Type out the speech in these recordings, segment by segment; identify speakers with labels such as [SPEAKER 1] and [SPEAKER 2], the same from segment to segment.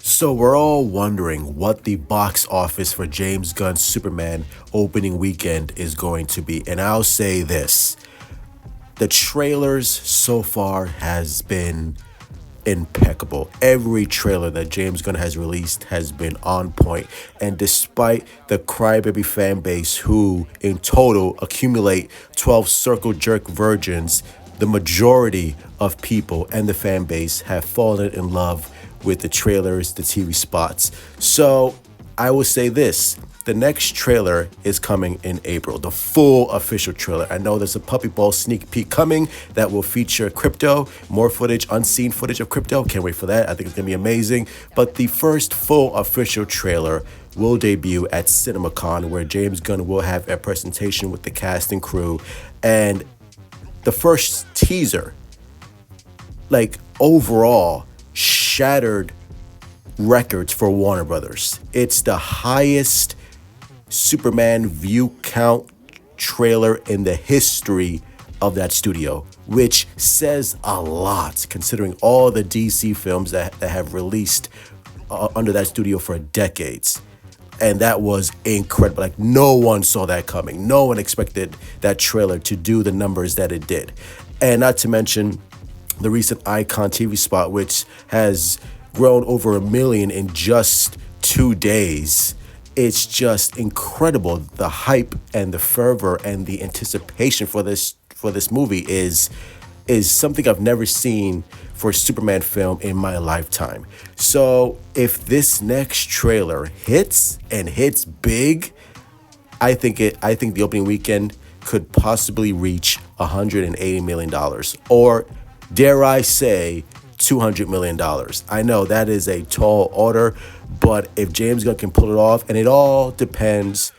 [SPEAKER 1] So we're all wondering what the box office for James Gunn's Superman opening weekend is going to be. And I'll say this. The trailers so far has been impeccable. Every trailer that James Gunn has released has been on point. And despite the crybaby fan base who in total accumulate 12 circle jerk virgins, the majority of people and the fan base have fallen in love with the trailers, the TV spots. So I will say this. The next trailer is coming in April, the full official trailer. I know there's a Puppy Ball sneak peek coming that will feature Crypto, more footage, unseen footage of Crypto. Can't wait for that. I think it's going to be amazing. But the first full official trailer will debut at CinemaCon, where James Gunn will have a presentation with the cast and crew. And the first teaser, like overall, shattered records for Warner Brothers. It's the highest Superman view count trailer in the history of that studio, which says a lot considering all the DC films that have released under that studio for decades. And that was incredible. Like, no one saw that coming. No one expected that trailer to do the numbers that it did. And not to mention the recent Icon TV spot, which has grown over 1 million in just 2 days. It's just incredible. The hype and the fervor and the anticipation for this movie is something I've never seen for a Superman film in my lifetime. So if this next trailer hits and hits big, I think the opening weekend could possibly reach $180 million, or dare I say $200 million. I know that is a tall order, but if James Gunn can pull it off, and it all depends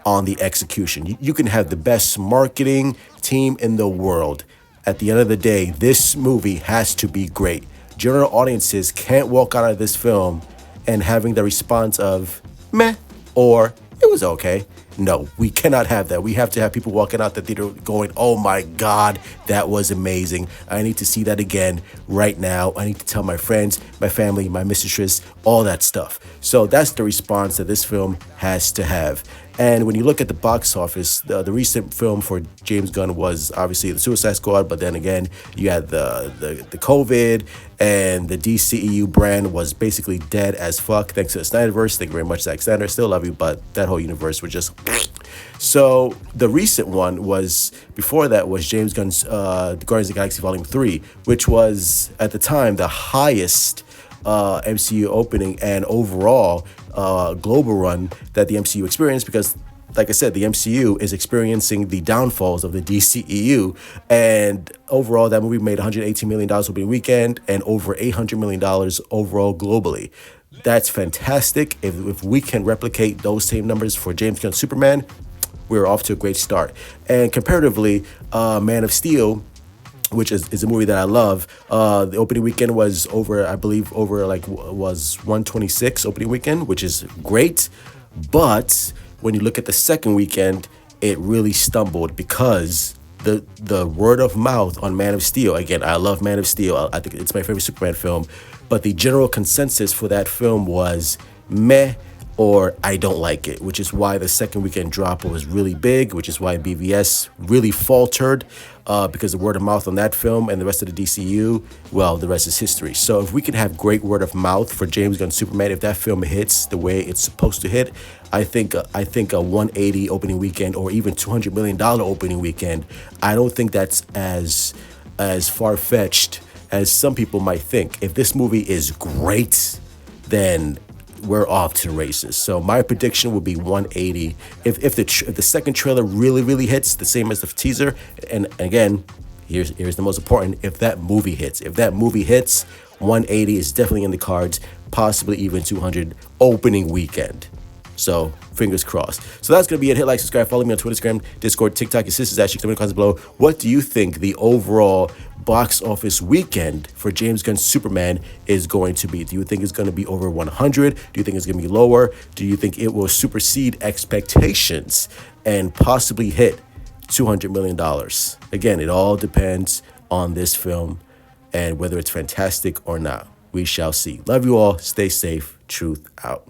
[SPEAKER 1] on the execution. You can have the best marketing team in the world. At the end of the day, this movie has to be great. General audiences can't walk out of this film and having the response of meh or it was okay. No, we cannot have that. We have to have people walking out the theater going, oh my God, that was amazing. I need to see that again right now. I need to tell my friends, my family, my mistresses, all that stuff. So that's the response that this film has to have. And when you look at the box office, the recent film for James Gunn was obviously The Suicide Squad, but then again, you had the COVID, and the DCEU brand was basically dead as fuck thanks to the Snyderverse. Thank you very much, Zack Snyder. Still love you, but that whole universe was just... So the recent one was, before that, was James Gunn's Guardians of the Galaxy Volume 3, which was, at the time, the highest MCU opening and overall global run that the MCU experienced, because like I said, the MCU is experiencing the downfalls of the DCEU, and overall that movie made $118 million opening weekend and over $800 million overall globally. That's fantastic. If we can replicate those same numbers for James Gunn's Superman, we're off to a great start. And comparatively, Man of Steel, which is a movie that I love. The opening weekend was over 126 opening weekend, which is great. But when you look at the second weekend, it really stumbled because the word of mouth on Man of Steel, again, I love Man of Steel. I think it's my favorite Superman film. But the general consensus for that film was meh, or I don't like it, which is why the second weekend drop was really big, which is why BVS really faltered, because the word of mouth on that film and the rest of the DCU, well, the rest is history. So if we can have great word of mouth for James Gunn's Superman, if that film hits the way it's supposed to hit, I think a 180 opening weekend or even $200 million opening weekend, I don't think that's as far-fetched as some people might think. If this movie is great, then we're off to the races. So my prediction would be 180. If the second trailer really hits the same as the teaser, and again, here's the most important: if that movie hits, 180 is definitely in the cards, possibly even 200 opening weekend. So fingers crossed. So that's going to be it. Hit like, subscribe, follow me on Twitter, Instagram, Discord, TikTok. Your sisters actually comment in the comments below. What do you think the overall box office weekend for James Gunn's Superman is going to be? Do you think it's going to be over 100? Do you think it's going to be lower? Do you think it will supersede expectations and possibly hit $200 million. Again, it all depends on this film and whether it's fantastic or not. We shall see. Love you all. Stay safe. Truth out.